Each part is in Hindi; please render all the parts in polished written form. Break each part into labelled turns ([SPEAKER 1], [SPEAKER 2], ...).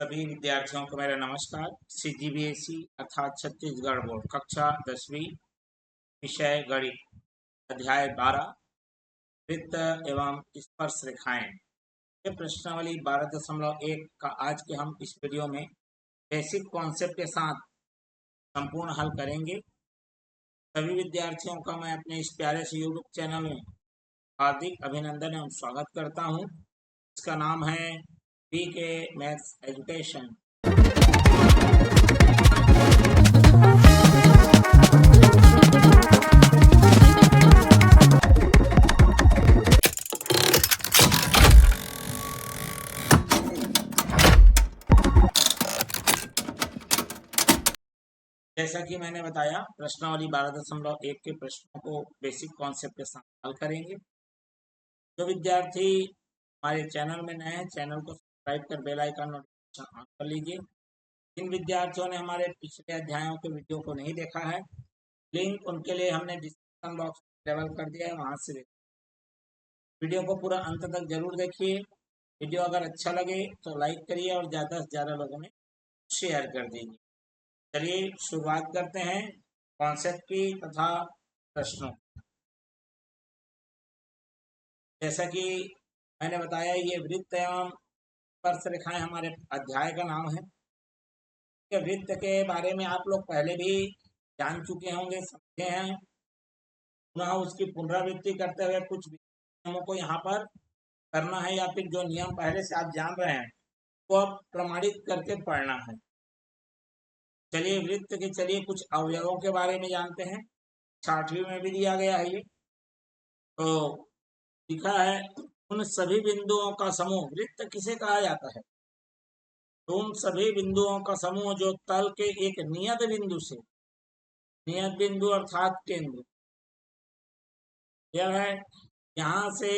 [SPEAKER 1] सभी विद्यार्थियों को मेरा नमस्कार। CGBSE अर्थात छत्तीसगढ़ बोर्ड कक्षा 10वीं विषय गणित अध्याय 12 वृत्त एवं स्पर्श रेखाएं ये प्रश्नावली 12.1 का आज के हम इस वीडियो में बेसिक कॉन्सेप्ट के साथ संपूर्ण हल करेंगे। सभी विद्यार्थियों का मैं अपने इस प्यारे से यूट्यूब चैनल में हार्दिक अभिनंदन एवं स्वागत करता हूं। इसका नाम है BK मैथ्स एजुकेशन। जैसा कि मैंने बताया, प्रश्नावली 12.1 के प्रश्नों को बेसिक कॉन्सेप्ट के साथ हल करेंगे। जो विद्यार्थी हमारे चैनल में नए हैं, चैनल को सब्सक्राइब कर बेल आइकन नोटिफिकेशन ऑन कर लीजिए। जिन विद्यार्थियों ने हमारे पिछले अध्यायों के वीडियो को नहीं देखा है, लिंक उनके लिए हमने डिस्क्रिप्शन बॉक्स में अवेलेबल कर दिया है, वहां से देखिए। वीडियो को पूरा अंत तक जरूर देखिए। वीडियो अगर अच्छा लगे तो लाइक करिए और ज़्यादा से ज़्यादा लोगों में शेयर कर दीजिए। चलिए शुरुआत करते हैं कॉन्सेप्ट की तथा प्रश्नों। जैसा कि मैंने बताया, ये वृत्त एवं स्पर्श रेखाएं हमारे अध्याय का नाम है। वृत्त के बारे में आप लोग पहले भी जान चुके होंगे, समझे हैं। पुनः उसकी पुनरावृत्ति करते हुए कुछ नियमों को यहाँ पर करना है, या फिर जो नियम पहले से आप जान रहे हैं वो अब प्रमाणित करके पढ़ना है। चलिए वृत्त के कुछ अवयवों के बारे में जानते हैं। 6वीं में भी दिया गया है ये। तो लिखा है, उन सभी बिंदुओं का समूह वृत्त किसे कहा जाता है? तो उन सभी बिंदुओं का समूह जो तल के एक नियत बिंदु से, नियत बिंदु अर्थात केंद्र, यह है यहाँ से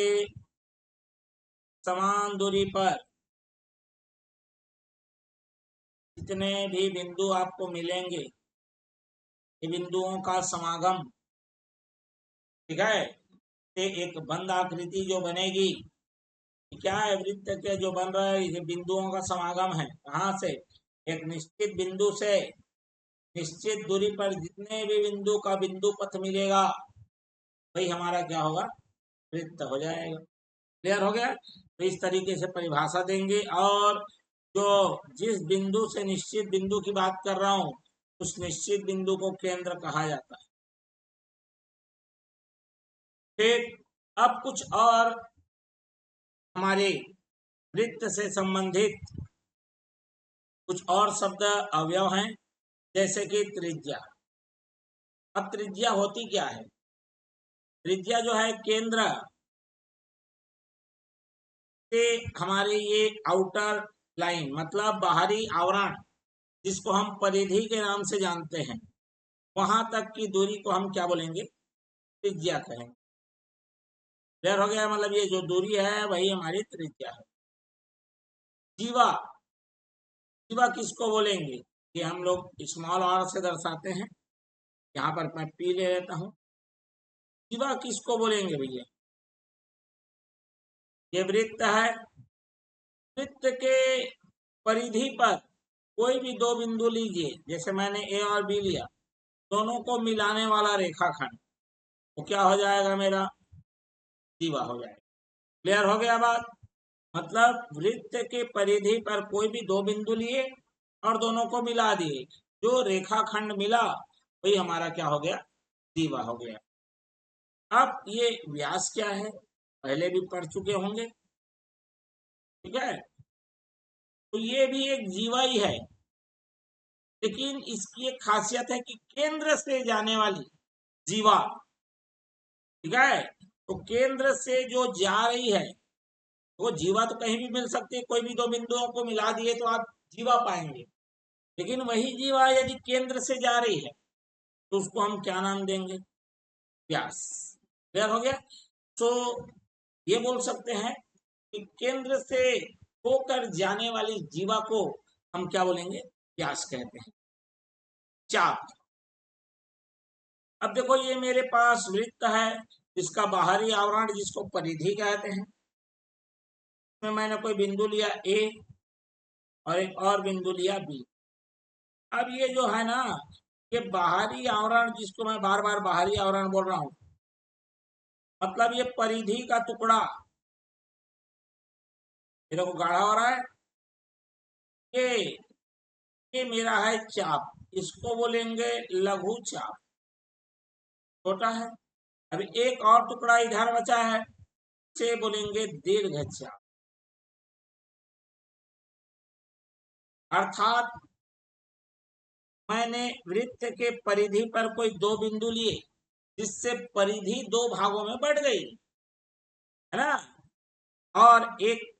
[SPEAKER 1] समान दूरी पर जितने भी बिंदु आपको मिलेंगे, ये बिंदुओं का समागम, ठीक है। एक बंद आकृति जो बनेगी, क्या है, वृत्त के जो बन रहा है, ये बिंदुओं का समागम है। कहाँ से? एक निश्चित बिंदु से निश्चित दूरी पर जितने भी बिंदु का बिंदु पथ मिलेगा, वही हमारा क्या होगा? वृत्त हो जाएगा। क्लियर हो गया? तो इस तरीके से परिभाषा देंगे, और जो जिस बिंदु से निश्चित बिंदु की बात कर रहा हूं, उस निश्चित बिंदु को केंद्र कहा जाता है। ठीक, अब कुछ और हमारे वृत्त से संबंधित कुछ और शब्द अवयव हैं, जैसे कि त्रिज्या। अब त्रिज्या होती क्या है? त्रिज्या जो है केंद्र से हमारे ये आउटर लाइन, मतलब बाहरी आवरण, जिसको हम परिधि के नाम से जानते हैं, वहां तक की दूरी को हम क्या बोलेंगे? त्रिज्या कहेंगे। क्लियर हो गया? मतलब ये जो दूरी है वही हमारी त्रिज्या है। जीवा, जीवा किसको बोलेंगे? ये हम लोग स्मॉल आर से दर्शाते हैं। यहाँ पर मैं पी ले लेता हूँ। जीवा किसको बोलेंगे भैया? ये वृत्त है। वृत्त के परिधि पर कोई भी दो बिंदु लीजिए, जैसे मैंने ए और बी लिया, दोनों को मिलाने वाला रेखाखंड, वो क्या हो जाएगा? मेरा जीवा हो जाएगा। क्लियर हो गया बात? मतलब वृत्त के परिधि पर कोई भी दो बिंदु लिए और दोनों को मिला दिए, जो रेखाखंड मिला वही हमारा क्या हो गया? जीवा हो गया। अब ये व्यास क्या है, पहले भी पढ़ चुके होंगे, ठीक है। तो ये भी एक जीवा ही है, लेकिन इसकी एक खासियत है कि केंद्र से जाने वाली जीवा, ठीक है। तो केंद्र से जो जा रही है वो जीवा तो कहीं भी मिल सकती है, कोई भी दो बिंदुओं को मिला दिए तो आप जीवा पाएंगे। लेकिन वही जीवा यदि केंद्र से जा रही है तो उसको हम क्या नाम देंगे? व्यास। क्लियर हो गया? तो ये बोल सकते हैं कि केंद्र से होकर जाने वाली जीवा को हम क्या बोलेंगे? व्यास कहते हैं। चाप। अब देखो, ये मेरे पास वृत्त है, इसका बाहरी आवरण जिसको परिधि कहते हैं। इसमें मैंने कोई बिंदु लिया ए, और एक और बिंदु लिया बी। अब ये जो है ना, ये बाहरी आवरण, जिसको मैं बार बार बाहरी आवरण बोल रहा हूं, मतलब ये परिधि का टुकड़ा, ये देखो गाढ़ा हो रहा है, ये ये मेरा है चाप, इसको बोलेंगे लघु चाप, छोटा है। अभी एक और टुकड़ा इधर बचा है, इसे बोलेंगे दीर्घ चाप। अर्थात मैंने वृत्त के परिधि पर कोई दो बिंदु लिए, जिससे परिधि दो भागों में बढ़ गई, है ना, और एक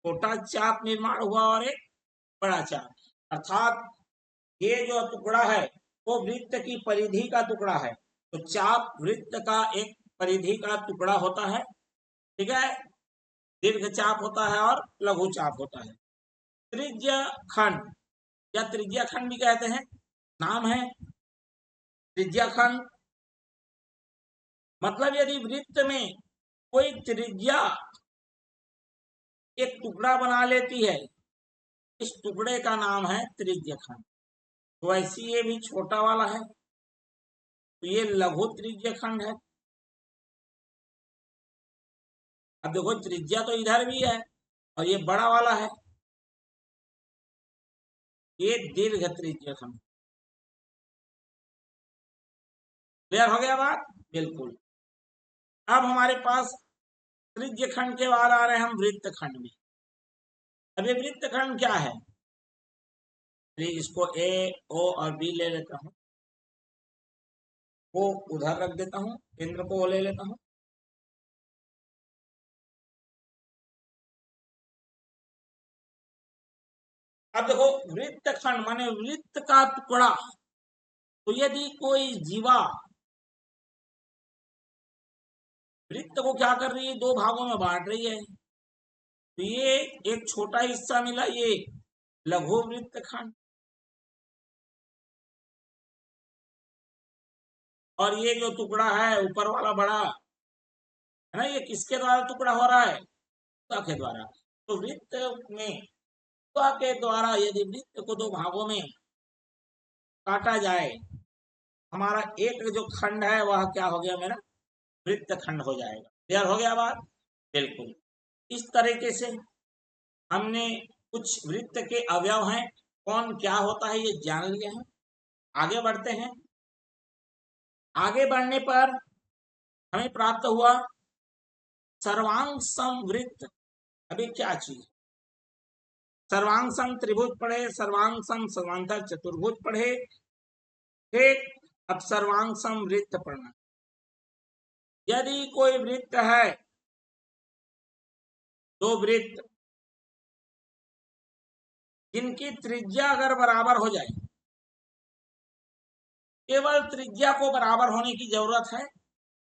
[SPEAKER 1] छोटा चाप निर्माण हुआ और एक बड़ा चाप। अर्थात ये जो टुकड़ा है वो वृत्त की परिधि का टुकड़ा है, तो चाप वृत्त का एक परिधि का टुकड़ा होता है, ठीक है। दीर्घ चाप होता है और लघु चाप होता है। त्रिज्य खंड या त्रिज्या खंड भी कहते हैं, नाम है त्रिज्या खंड। मतलब यदि वृत्त में कोई त्रिज्या एक टुकड़ा बना लेती है, इस टुकड़े का नाम है त्रिज्य खंड। तो ऐसी ये भी छोटा वाला है, तो ये लघु त्रिज्य खंड है। अब देखो त्रिज्या तो इधर भी है और ये बड़ा वाला है, ये दीर्घ त्रिज्य खंड। क्लियर हो गया बात? बिल्कुल। अब हमारे पास त्रिज्य खंड के बाद आ रहे हैं हम वृत्त खंड में। अब ये वृत्त खंड क्या है? इसको ए, ओ और बी ले लेता हूं, वो उधर रख देता हूं, केंद्र को ले लेता हूं। अब देखो वृत्त खंड माने वृत्त का टुकड़ा। तो यदि कोई जीवा वृत्त को क्या कर रही है, दो भागों में बांट रही है, तो ये एक छोटा हिस्सा मिला, ये लघु वृत्त खंड, और ये जो टुकड़ा है ऊपर वाला बड़ा है ना, ये किसके द्वारा टुकड़ा हो रहा है? के द्वारा। तो वृत्त में के द्वारा यदि वृत्त को दो भागों में काटा जाए, हमारा एक जो खंड है वह क्या हो गया, मेरा वृत्त खंड हो जाएगा। क्लियर हो गया बात? बिल्कुल। इस तरीके से हमने कुछ वृत्त के अवयव हैं, कौन क्या होता है ये जान लिए हैं। आगे बढ़ते हैं। आगे बढ़ने पर हमें प्राप्त हुआ सर्वांग समवृत्त। अभी क्या चीज? सर्वांग सम त्रिभुज पढ़े, सर्वांग सम समांतर चतुर्भुज पढ़े, ठीक। अब सर्वांग सम वृत्त पढ़ना। यदि कोई वृत्त है, दो वृत्त जिनकी त्रिज्या अगर बराबर हो जाए, केवल त्रिज्या को बराबर होने की जरूरत है,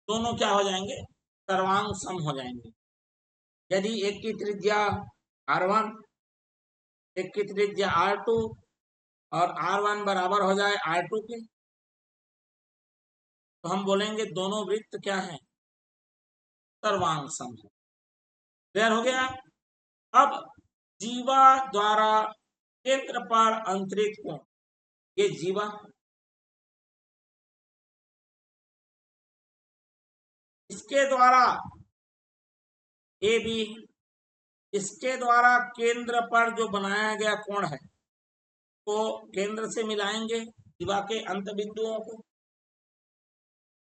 [SPEAKER 1] दोनों क्या हो जाएंगे, सर्वांग सम हो जाएंगे। यदि एक की त्रिज्या R1, एक की त्रिज्या R2 और R1 बराबर हो जाए R2 के, तो हम बोलेंगे दोनों वृत्त क्या है, सर्वांग सम है। क्लियर हो गया? अब जीवा द्वारा केंद्र पर अंतरित कोण, ये जीवा, इसके द्वारा ए बी, इसके द्वारा केंद्र पर जो बनाया गया कोण है को केंद्र से मिलाएंगे जीवा के अंत बिंदुओं को,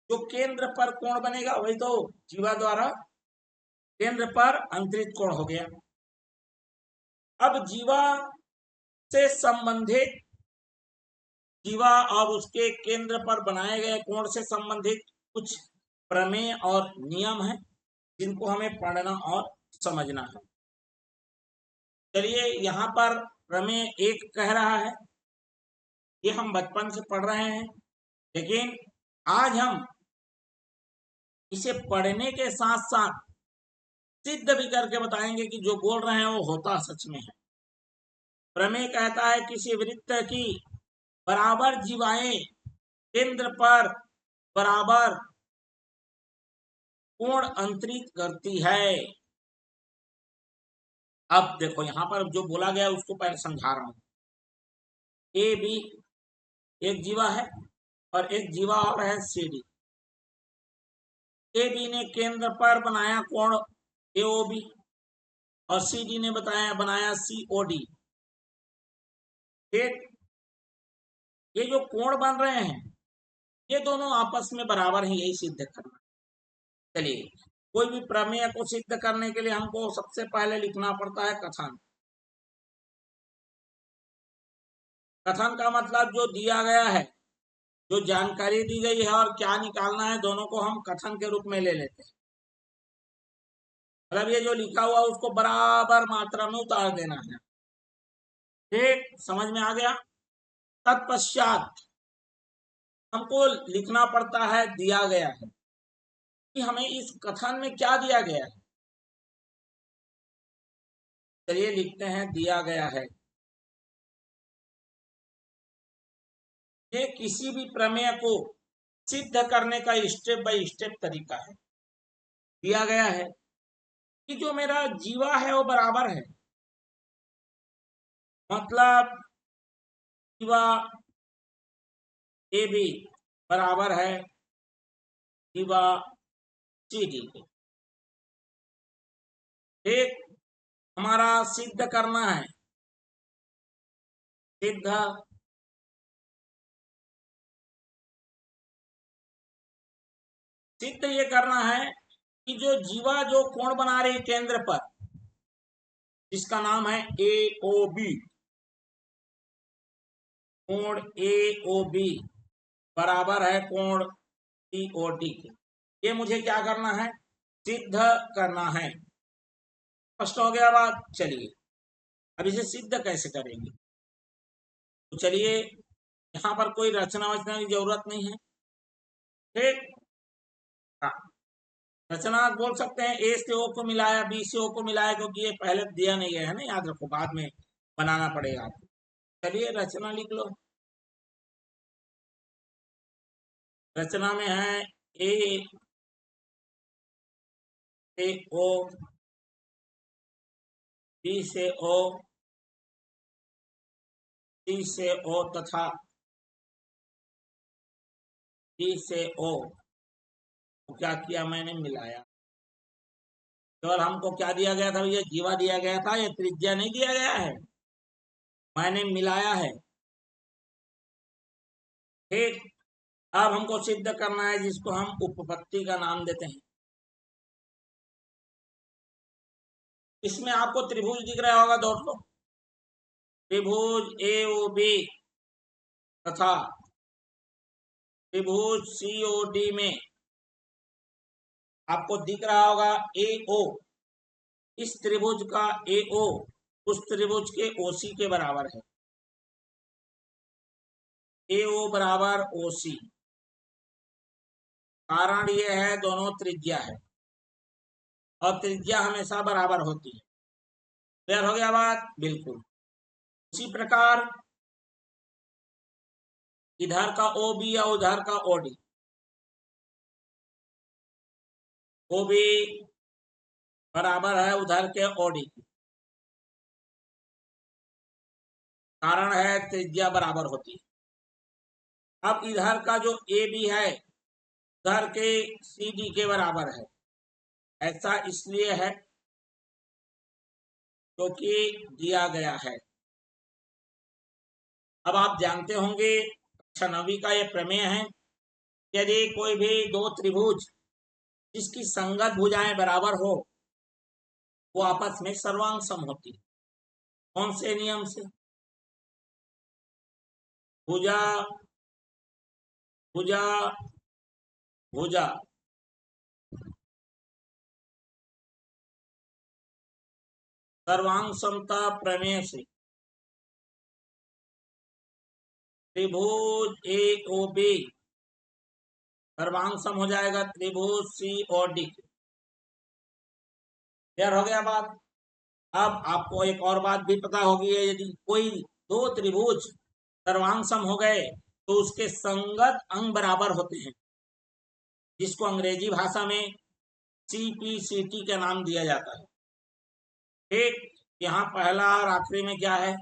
[SPEAKER 1] जो केंद्र पर कोण बनेगा वही तो जीवा द्वारा केंद्र पर अंतरित कोण हो गया। अब जीवा से संबंधित, जीवा और उसके केंद्र पर बनाए गए कोण से संबंधित कुछ प्रमेय और नियम है, जिनको हमें पढ़ना और समझना है। चलिए यहाँ पर प्रमेय एक कह रहा है, ये हम बचपन से पढ़ रहे हैं, लेकिन आज हम इसे पढ़ने के साथ साथ सिद्ध भी करके बताएंगे कि जो बोल रहे हैं वो होता सच में है। प्रमेय कहता है किसी वृत्त की बराबर जीवाएं केंद्र पर बराबर कोण अंतरित करती है। अब देखो यहाँ पर जो बोला गया उसको पहले समझा रहा हूँ। ए बी एक जीवा है और एक जीवा और है सी डी। ए बी ने केंद्र पर बनाया कोण AOB और सी डी ने बनाया COD। ठीक, ये जो कोण बन रहे हैं ये दोनों आपस में बराबर हैं, यही सिद्ध करना। चलिए, कोई भी प्रमेय को सिद्ध करने के लिए हमको सबसे पहले लिखना पड़ता है कथन। कथन का मतलब जो दिया गया है, जो जानकारी दी गई है और क्या निकालना है, दोनों को हम कथन के रूप में ले लेते हैं। मतलब ये जो लिखा हुआ उसको बराबर मात्रा में उतार देना है। ठीक, समझ में आ गया। तत्पश्चात हमको लिखना पड़ता है दिया गया है कि हमें इस कथन में क्या दिया गया है। चलिए लिखते हैं दिया गया है। ये किसी भी प्रमेय को सिद्ध करने का स्टेप बाय स्टेप तरीका है। दिया गया है कि जो मेरा जीवा है वो बराबर है, मतलब जीवा ए बी बराबर है जीवा सी डी के। ठीक, हमारा सिद्ध करना है, सिद्ध सिद्ध ये करना है कि जो जीवा जो कोण बना रही केंद्र पर, जिसका नाम है AOB, कोण AOB बराबर है कोण COD के। ये मुझे क्या करना है, सिद्ध करना है। स्पष्ट हो गया बात। चलिए अब इसे सिद्ध कैसे करेंगे, तो चलिए यहाँ पर कोई रचना वचना की जरूरत नहीं है। ठीक, हाँ, रचना बोल सकते हैं ए से ओ को मिलाया, बी से ओ को मिलाया, क्योंकि ये पहले दिया नहीं गया है ना, याद रखो, बाद में बनाना पड़ेगा आपको। चलिए रचना लिख लो। रचना में है ए से ओ, बी से ओ, सी से ओ तथा डी से ओ। तो क्या किया मैंने, मिलाया। केवल हमको क्या दिया गया था, ये जीवा दिया गया था, ये त्रिज्या नहीं दिया गया है, मैंने मिलाया है। ठीक, अब हमको सिद्ध करना है जिसको हम उपपत्ति का नाम देते हैं। इसमें आपको त्रिभुज दिख रहा होगा दोस्तों, त्रिभुज AOB तथा त्रिभुज COD में आपको दिख रहा होगा AO। इस त्रिभुज का AO उस त्रिभुज के OC के बराबर है। AO बराबर OC, कारण ये है दोनों त्रिज्या है और त्रिज्या हमेशा बराबर होती है। क्लियर हो गया बात, बिल्कुल। उसी प्रकार इधर का OB या उधर का OD, OB बराबर है उधर के OD, कारण है त्रिज्या बराबर होती है। अब इधर का जो AB है उधर के CD के बराबर है। ऐसा इसलिए है क्योंकि दिया गया है। अब आप जानते होंगे कक्षा 9वीं का ये प्रमेय है, यदि कोई भी दो त्रिभुज जिसकी संगत भुजाएं बराबर हो वो आपस में सर्वांग सम होती है। कौन से नियम से, भुजा भुजा भुजा सर्वांग समता प्रमेय से त्रिभुज AOB सर्वांग सम हो जाएगा त्रिभुज COD। क्लियर हो गया बात। अब आपको एक और बात भी पता होगी है, यदि कोई दो त्रिभुज सर्वांग सम हो गए तो उसके संगत अंग बराबर होते हैं, जिसको अंग्रेजी भाषा में CPCT का नाम दिया जाता है। ठीक, यहाँ पहला और आखिरी में क्या है,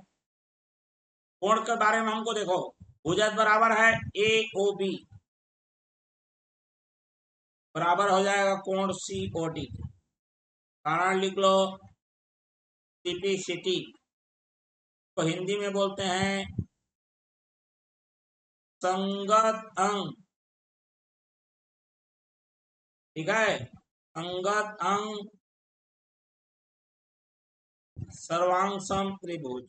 [SPEAKER 1] कोण के बारे में हमको देखो, भुजत बराबर है ए ओ बी, बराबर हो जाएगा कोण सी ओ डी। कारण लिख लो सीपी सिटी, तो हिंदी में बोलते हैं संगत अंग, ठीक है, अंगत अंग सर्वांग त्रिभुज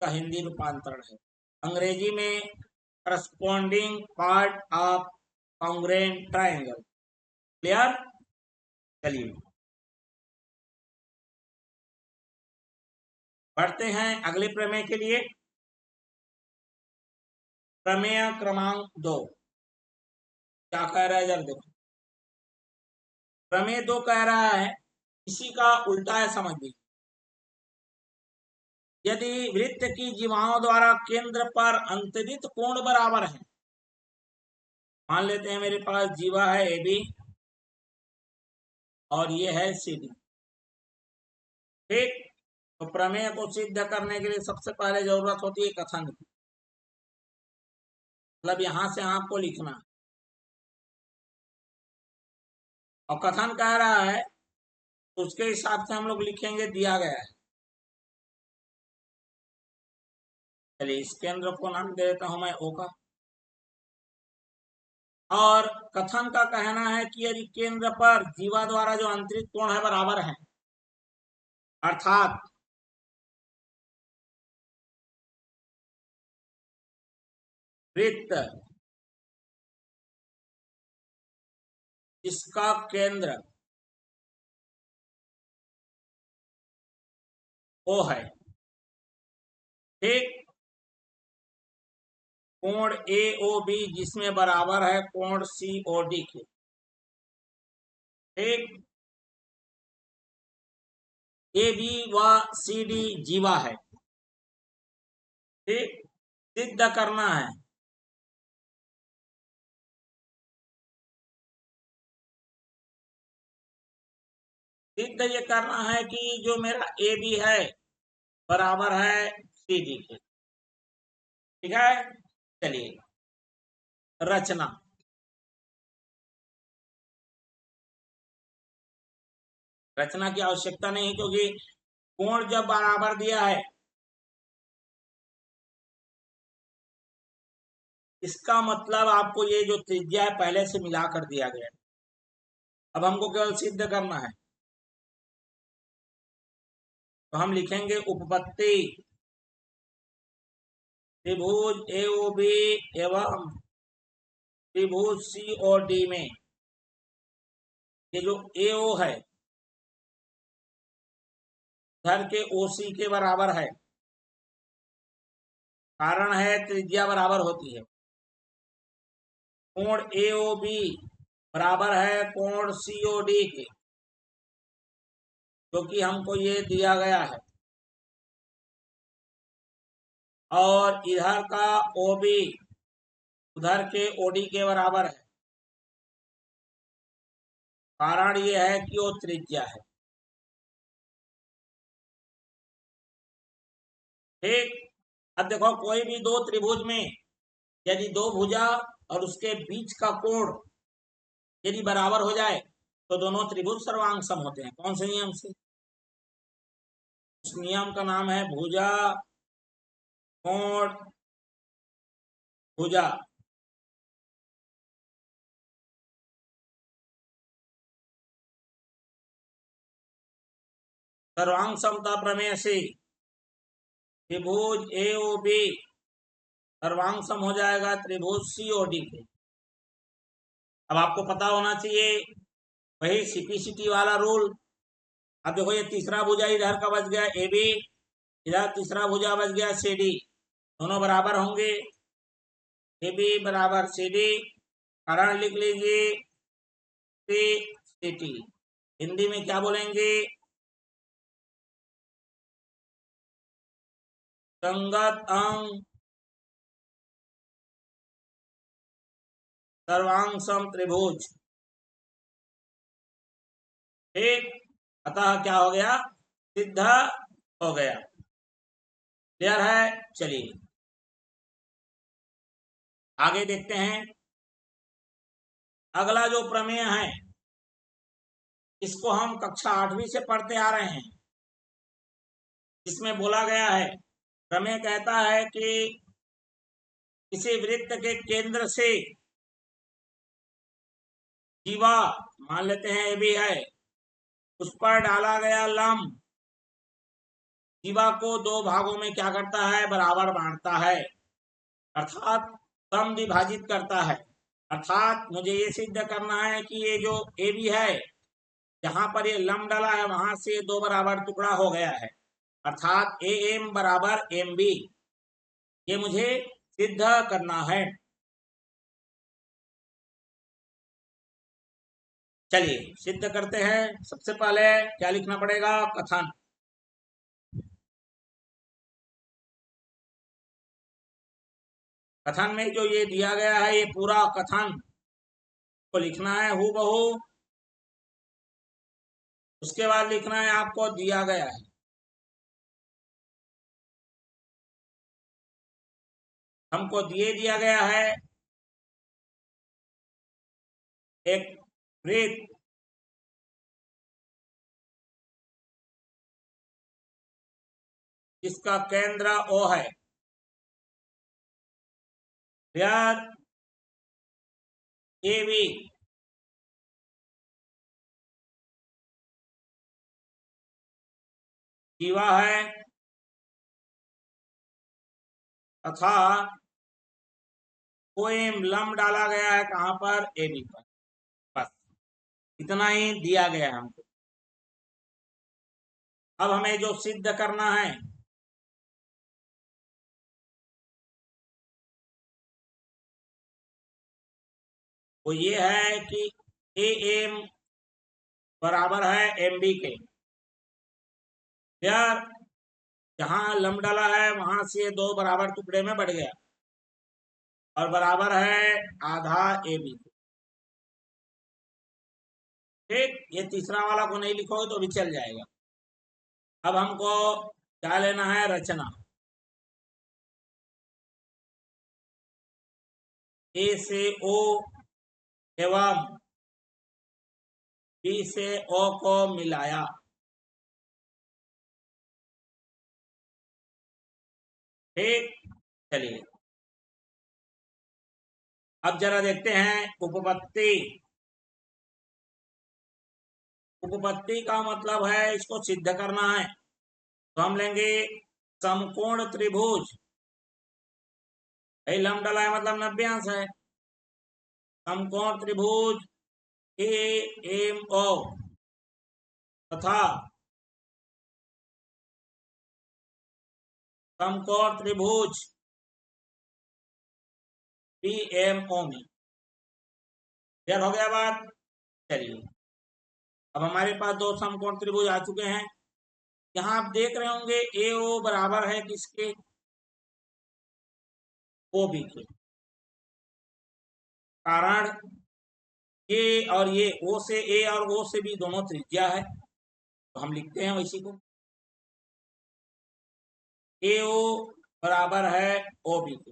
[SPEAKER 1] का हिंदी रूपांतरण है। अंग्रेजी में corresponding part of congruent triangle. Clear? चलिए बढ़ते हैं अगले प्रमेय के लिए। प्रमेय क्रमांक 2 क्या कह रहा है, जरा देखो। प्रमेय 2 कह रहा है, इसी का उल्टा है, समझ लीजिए। यदि वृत्त की जीवाओं द्वारा केंद्र पर अंतरित कोण बराबर है, मान लेते हैं मेरे पास जीवा है ए बी और ये है सी डी, ठीक। तो प्रमेय को सिद्ध करने के लिए सबसे पहले जरूरत होती है कथन की, मतलब यहां से आपको लिखना है। और कथन कह रहा है उसके हिसाब से हम लोग लिखेंगे, दिया गया है। चलिए इस केंद्र को नाम दे देता हूं मैं ओ का। और कथन का कहना है कि यदि केंद्र पर जीवा द्वारा जो अंतरित कोण है बराबर है, अर्थात वृत्त इसका केंद्र ओ है, ठीक, कोण ए ओ बी जिसमें बराबर है कोण सी ओ डी के, ठीक। ए बी व सी डी जीवा है, ठीक, सिद्ध करना है। सिद्ध ये करना है कि जो मेरा ए बी है बराबर है सी डी के, ठीक है। चलिए रचना, रचना की आवश्यकता नहीं क्योंकि कोण जब बराबर दिया है, इसका मतलब आपको ये जो त्रिज्या है पहले से मिला कर दिया गया है। अब हमको केवल सिद्ध करना है, तो हम लिखेंगे उपपत्ति त्रिभुज ए ओ बी एवं त्रिभुज सी और डी में ये जो ए ओ है धर के ओ सी के बराबर है। कारण है त्रिज्या बराबर होती है। कोण ए ओ बी बराबर है कोण सी ओ डी के, क्योंकि हमको ये दिया गया है। और इधर का ओ बी उधर के ओडी के बराबर है। कारण ये है कि वो त्रिज्या है, ठीक। अब देखो कोई भी दो त्रिभुज में यदि दो भुजा और उसके बीच का कोण यदि बराबर हो जाए तो दोनों त्रिभुज सर्वांग सम होते हैं। कौन से नियम से? उस नियम का नाम है भुजा कोण भुजा, सर्वांग समता प्रमेय से त्रिभुज ए ओ बी सर्वांग सम हो जाएगा त्रिभुज सी ओ डी के। अब आपको पता होना चाहिए वही सीपीसीटी वाला रूल। अब देखो ये तीसरा भुजा इधर का बच गया ए बी, इधर तीसरा भुजा बच गया सी डी, दोनों बराबर होंगे। ए बी बराबर सी डी, कारण लिख लीजिए सी सी टी। हिंदी में क्या बोलेंगे? संगत अंग सर्वांग सम त्रिभुज, ठीक। अतः क्या हो गया? सिद्ध हो गया। क्लियर है? चलिए आगे देखते हैं। अगला जो प्रमेय है इसको हम कक्षा 8वीं से पढ़ते आ रहे हैं। इसमें बोला गया है, प्रमेय कहता है कि किसी वृत्त के केंद्र से जीवा, मान लेते हैं ये भी है, उस पर डाला गया लंब जीवा को दो भागों में क्या करता है? बराबर बांटता है, अर्थात समद्विभाजित करता है। अर्थात मुझे ये सिद्ध करना है कि ये जो ए बी है, जहां पर ये लंब डाला है वहां से दो बराबर टुकड़ा हो गया है, अर्थात ए एम बराबर एम बी। ये मुझे सिद्ध करना है। चलिए सिद्ध करते हैं। सबसे पहले क्या लिखना पड़ेगा? कथन। कथन में जो ये दिया गया है, ये पूरा कथन को लिखना है हूबहू। उसके बाद लिखना है आपको दिया गया है, हमको दिया गया है एक वृत्त जिसका केंद्र ओ है। यार ए बी जीवा है तथा कोई लंब डाला गया है कहां पर? ए बी पर। बस इतना ही दिया गया है हमको। अब हमें जो सिद्ध करना है, वो ये है कि ए एम बराबर है एम बी के। यार जहां लंब डाला है वहां से दो बराबर टुकड़े में बढ़ गया और बराबर है आधा ए बी। ठीक, ये तीसरा वाला को नहीं लिखोगे तो भी चल जाएगा। अब हमको क्या लेना है? रचना। ए से ओ एवं बी से ओ को मिलाया। ठीक, चलिए अब जरा देखते हैं उपपत्ति। उपपत्ति का मतलब है इसको सिद्ध करना है, तो हम लेंगे समकोण त्रिभुज। लंब डाला है मतलब 90 अंश है। समकोण त्रिभुज ए एम ओ तथा समकोण त्रिभुज पी एम ओ में। क्लियर हो गया बात? चलिए अब हमारे पास दो समकोण त्रिभुज आ चुके हैं। यहाँ आप देख रहे होंगे ए ओ बराबर है किसके? ओ बी के। कारण ये और ये ओ से ए और ओ से बी दोनों त्रिज्या है, तो हम लिखते हैं इसी को। ए ओ बराबर है ओ बी के।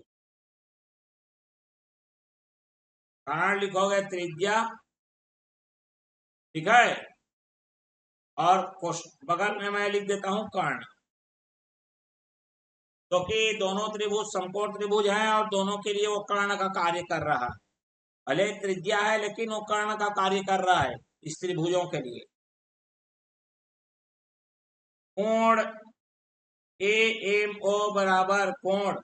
[SPEAKER 1] कारण लिखोगे त्रिज्या, ठीक है, और बगल में मैं लिख देता हूं कर्ण, क्योंकि दोनों त्रिभुज समकोण त्रिभुज हैं और दोनों के लिए वो कर्ण का कार्य कर रहा है। भले त्रिज्या है लेकिन वो कर्ण का कार्य कर रहा है इस त्रिभुजों के लिए। कोण ए एम ओ बराबर कोण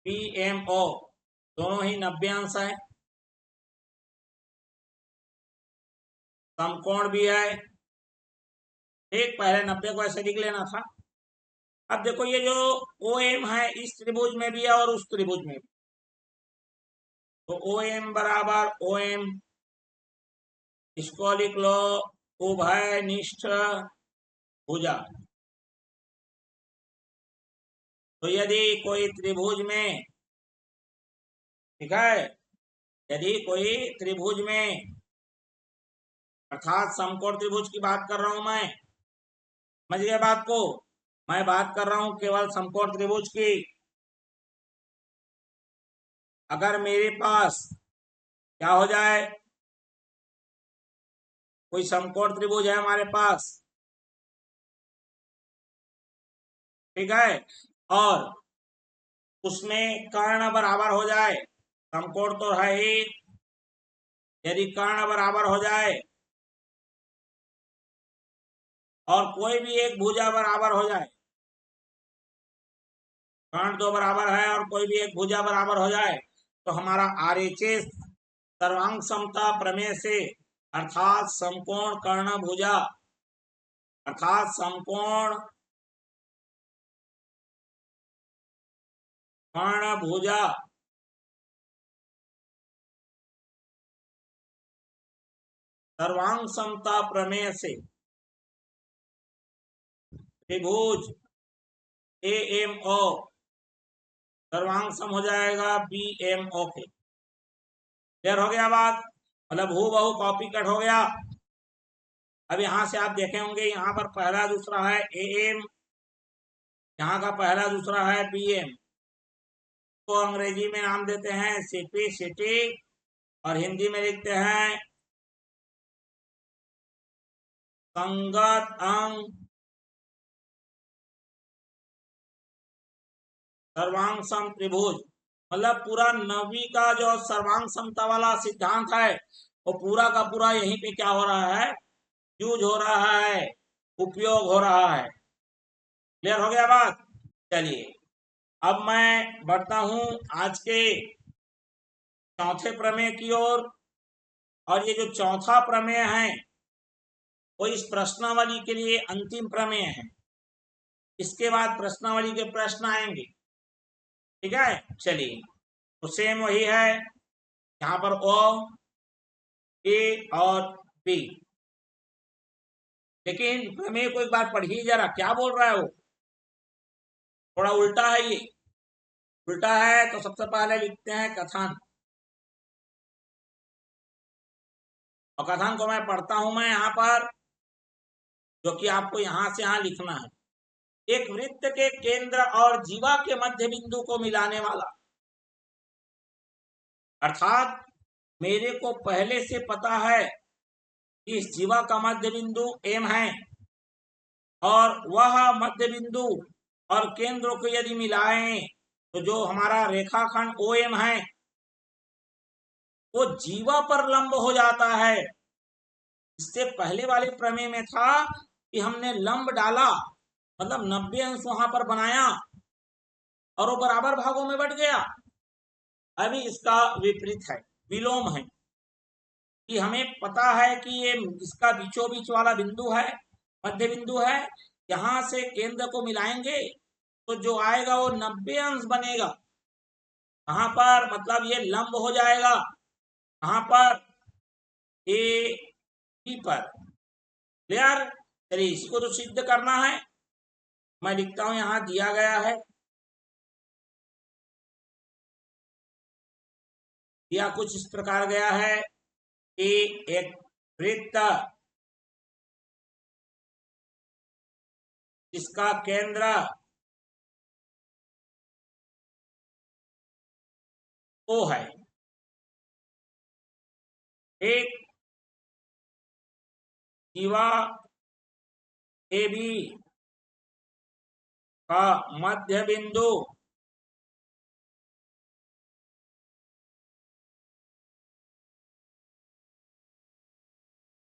[SPEAKER 1] पी एम ओ, दोनों ही 90 अंश है। समकोण भी है। ठीक, पहले 90 को ऐसे लिख लेना था। अब देखो ये जो ओ एम है इस त्रिभुज में भी है और उस त्रिभुज में भी, तो ओ एम बराबर ओ एम, इसको लिख लो उभयनिष्ठ भुजा। तो यदि कोई त्रिभुज में, ठीक है, यदि कोई त्रिभुज में, अर्थात समकोण त्रिभुज की बात कर रहा हूं मैं, समझ गए बात को? मैं बात कर रहा हूं केवल समकोण त्रिभुज की। अगर मेरे पास क्या हो जाए, कोई समकोण त्रिभुज है हमारे पास, ठीक है, और उसमें कर्ण बराबर हो जाए, समकोण तो है ही, यदि कर्ण बराबर हो जाए और कोई भी एक भुजा बराबर हो जाए, कर्ण दो बराबर है और कोई भी एक भुजा बराबर हो जाए, तो हमारा आरएचएस सर्वांग समता प्रमेय से, अर्थात समकोण कर्ण भुजा, अर्थात समकोण कर्ण भुजा सर्वांग समता प्रमेय से त्रिभुज ए एम ओ सर्वांग सम हो जाएगा बी एम ओ के। क्लियर हो गया बात? मतलब हु बहु कॉपी कट हो गया। अब यहां से आप देखे होंगे, यहाँ पर पहला दूसरा है ए एम, यहाँ का पहला दूसरा है बी एम, को अंग्रेजी में नाम देते हैं सिटी सिटी, और हिंदी में लिखते हैं संगत अंग सर्वांग सम त्रिभुज। मतलब पूरा नवी का जो सर्वांग समता वाला सिद्धांत है, वो पूरा का पूरा यहीं पे क्या हो रहा है, यूज हो रहा है, उपयोग हो रहा है। क्लियर हो गया बात? चलिए अब मैं बढ़ता हूं आज के चौथे प्रमेय की ओर। और ये जो चौथा प्रमेय है वो इस प्रश्नावली के लिए अंतिम प्रमेय है। इसके बाद प्रश्नावली के प्रश्न आएंगे, ठीक है। चलिए, तो सेम वही है, यहाँ पर ओ ए और बी। लेकिन प्रमेय को एक बार पढ़िए जरा, क्या बोल रहा है वो, थोड़ा उल्टा है ये। उल्टा है तो सबसे पहले लिखते हैं कथन, और कथन को मैं पढ़ता हूं मैं यहाँ पर, जो कि आपको यहां से यहां लिखना है। एक वृत्त के केंद्र और जीवा के मध्य बिंदु को मिलाने वाला, अर्थात मेरे को पहले से पता है कि इस जीवा का मध्य बिंदु एम है, और वह मध्य बिंदु और केंद्र को यदि मिलाएं तो जो हमारा रेखाखंड ओ एम है वो जीवा पर लंब हो जाता है। इससे पहले वाले प्रमेय में था कि हमने लंब डाला, मतलब 90 अंश वहां पर बनाया और वो बराबर भागों में बट गया। अभी इसका विपरीत है, विलोम है, कि हमें पता है कि ये इसका बीचों बीच वाला बिंदु है, मध्य बिंदु है, यहां से केंद्र को मिलाएंगे तो जो आएगा वो 90 अंश बनेगा। कहां पर, मतलब ये लंब हो जाएगा, कहां पर, ए बी पर। क्लियर? चलिए इसी को तो सिद्ध करना है। मैं लिखता हूं, यहां दिया गया है, दिया कुछ इस प्रकार गया है कि एक वृत्त जिसका केंद्र ओ है, एक जीवा ए बी का मध्य बिंदु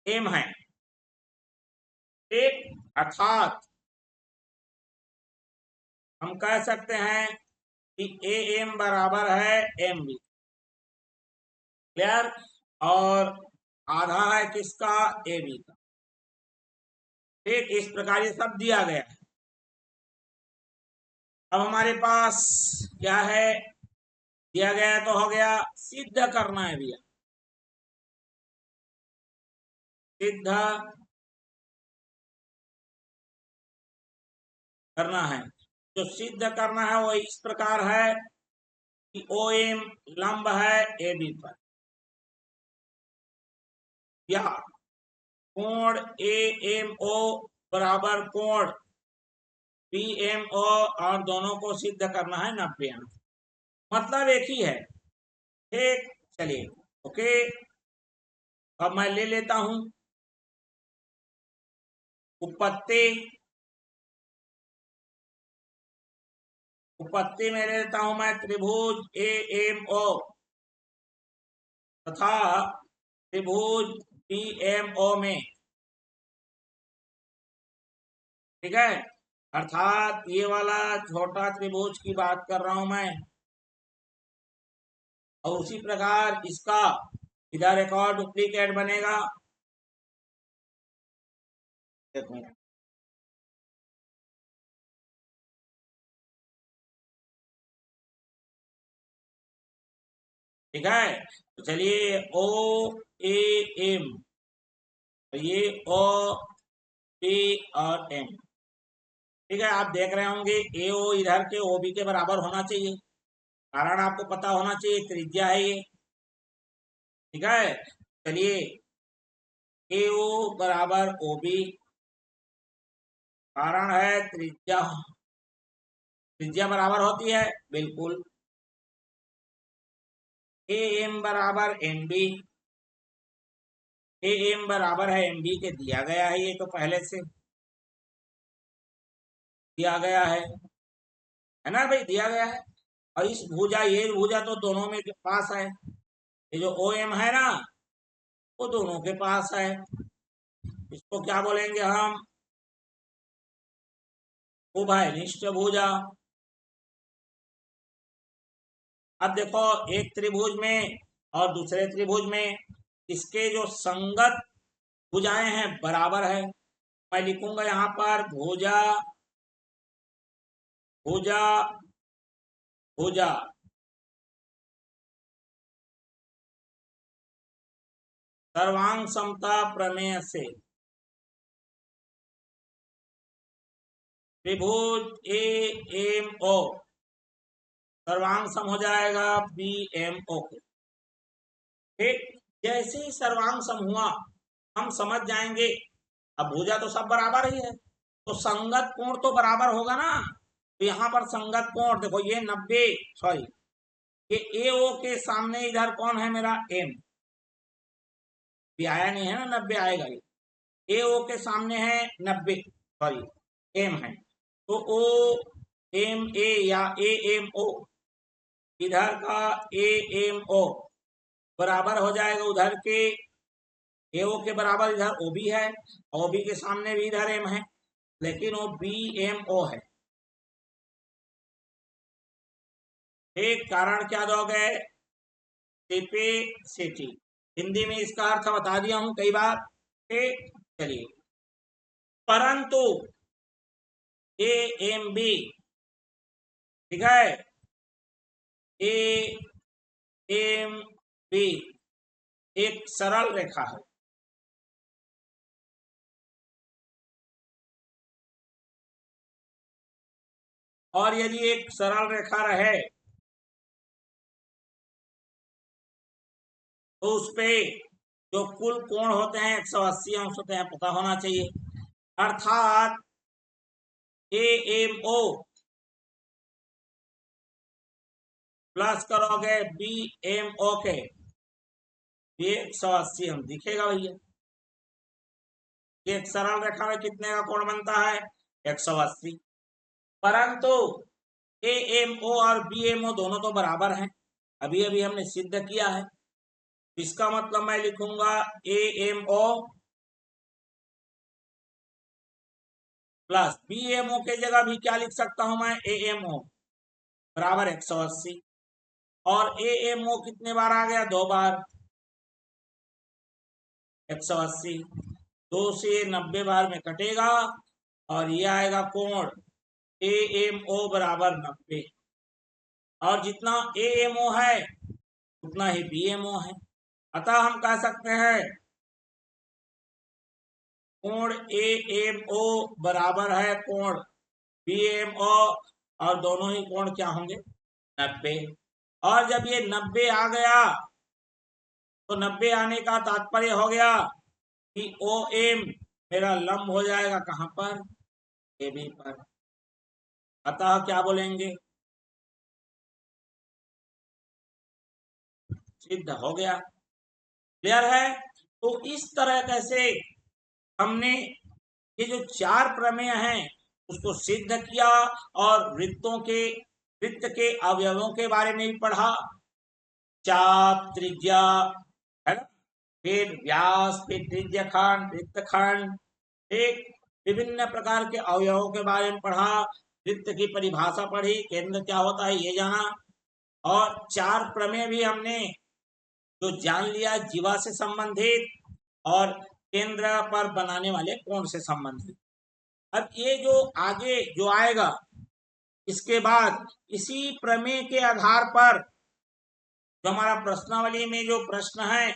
[SPEAKER 1] एम है, एक, अर्थात हम कह सकते हैं कि ए एम बराबर है एम बी। क्लियर? और आधा है किसका, ए बी का। ठीक, इस प्रकार ये सब दिया गया है। अब हमारे पास क्या है, दिया गया तो हो गया, सिद्ध करना है भैया, सिद्ध करना है। जो सिद्ध करना है वो इस प्रकार है कि ओ एम लंब है ए बी पर, या कोण ए एम ओ बराबर कोण PMO और दोनों को सिद्ध करना है 90 अंश। मतलब एक ही है। ठीक, चलिए ओके। अब मैं ले लेता हूं उपपत्ति में ले लेता हूं मैं त्रिभुज AMO तथा त्रिभुज PMO में। ठीक है, अर्थात ये वाला छोटा त्रिभुज की बात कर रहा हूं मैं, और उसी प्रकार इसका इधर एक और डुप्लीकेट बनेगा। देखो ठीक है, तो चलिए OAM, ये OP और M। ठीक है, आप देख रहे होंगे AO इधर के OB के बराबर होना चाहिए, कारण आपको पता होना चाहिए त्रिज्या है ये। ठीक है, चलिए AO बराबर OB, कारण है त्रिज्या, त्रिज्या बराबर होती है बिल्कुल। AM बराबर MB, AM बराबर है MB के, दिया गया है, ये तो पहले से दिया गया है ना भाई, दिया गया है। और इस भुजा, ये भुजा तो दोनों में के पास है, ये जो OM है ना वो दोनों के पास है। इसको क्या बोलेंगे हम, उभयनिष्ठ भुजा। अब देखो एक त्रिभुज में और दूसरे त्रिभुज में इसके जो संगत भुजाएं हैं बराबर है। मैं लिखूंगा यहाँ पर भुजा भुजा भुजा सर्वांग समता प्रमेय से त्रिभुज AMO सर्वांग सम हो जाएगा BMO के। ठीक, जैसे ही सर्वांग सम हुआ हम समझ जाएंगे, अब भुजा तो सब बराबर ही है तो संगत कोण तो बराबर होगा ना। तो यहाँ पर संगत कोण देखो, ये 90, सॉरी ये AO के सामने इधर कौन है मेरा M, भी आया नहीं है ना, 90 आएगा ये। AO के सामने है 90, सॉरी M है, तो OMA या AMO, इधर का AMO बराबर हो जाएगा उधर के AO के बराबर, इधर OB है, OB के सामने भी इधर M है, लेकिन वो BMO है। एक कारण क्या दोगे, सिटी। हिंदी में इसका अर्थ बता दिया हूं कई बार। ठीक, चलिए परंतु AMB, ठीक है, AMB एक सरल रेखा है, और यदि एक सरल रेखा रहे तो उसपे जो कुल कोण होते हैं 180 अंश होते हैं, पता होना चाहिए। अर्थात AMO प्लस करोगे BMO के, ये 180 अंश दिखेगा भैया। एक सरल रेखा में कितने का कोण बनता है, 180। परंतु AMO और BMO दोनों तो बराबर हैं, अभी अभी हमने सिद्ध किया है। इसका मतलब मैं लिखूंगा AMO प्लस BMO के जगह भी क्या लिख सकता हूं मैं, AMO बराबर 180। और AMO कितने बार आ गया, 2 बार, 180 2 से 90 बार में कटेगा, और ये आएगा कोण AMO बराबर 90, और जितना AMO है उतना ही BMO है। अतः हम कह सकते हैं कोण AMO बराबर है कोण BMO, और दोनों ही कोण क्या होंगे, 90। और जब ये 90 आ गया तो 90 आने का तात्पर्य हो गया कि OM मेरा लंब हो जाएगा कहाँ पर, AB पर। अतः क्या बोलेंगे, सिद्ध हो गया। क्लियर है। तो इस तरह कैसे हमने ये जो 4 प्रमेय हैं उसको सिद्ध किया, और वृत्त के अवयवों के बारे में भी पढ़ा, चाप, त्रिज्या, है ना, फिर व्यास, फिर त्रिज्या खंड, वृत्त खंड, एक विभिन्न प्रकार के अवयवों के बारे में पढ़ा, वृत्त की परिभाषा पढ़ी, केंद्र क्या होता है ये जाना, और 4 प्रमेय भी हमने जो जान लिया, जीवा से संबंधित और केंद्र पर बनाने वाले कोण से संबंधित। अब ये जो आगे जो आएगा, इसके बाद इसी प्रमेय के आधार पर जो हमारा प्रश्नावली में जो प्रश्न है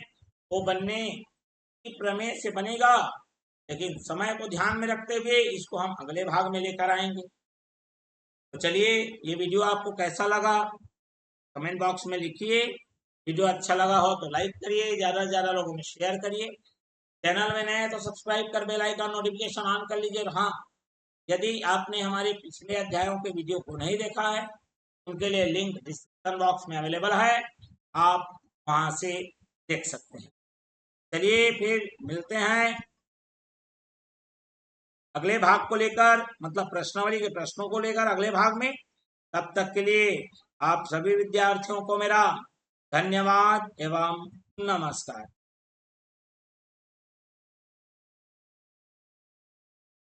[SPEAKER 1] वो बनने की प्रमेय से बनेगा, लेकिन समय को ध्यान में रखते हुए इसको हम अगले भाग में लेकर आएंगे। तो चलिए, ये वीडियो आपको कैसा लगा कमेंट बॉक्स में लिखिए। वीडियो अच्छा लगा हो तो लाइक करिए, ज्यादा से ज्यादा लोगों में शेयर करिए। चैनल में नए हैं तो सब्सक्राइब कर बेल आइकन नोटिफिकेशन ऑन कर लीजिए। हाँ, यदि आपने हमारे पिछले अध्यायों के वीडियो को नहीं देखा है, उनके लिए लिंक डिस्क्रिप्शन बॉक्स में अवेलेबल है, आप वहां से देख सकते हैं। चलिए फिर मिलते हैं अगले भाग को लेकर, मतलब प्रश्नावली के प्रश्नों को लेकर अगले भाग में। तब तक के लिए आप सभी विद्यार्थियों को मेरा धन्यवाद एवं नमस्कार।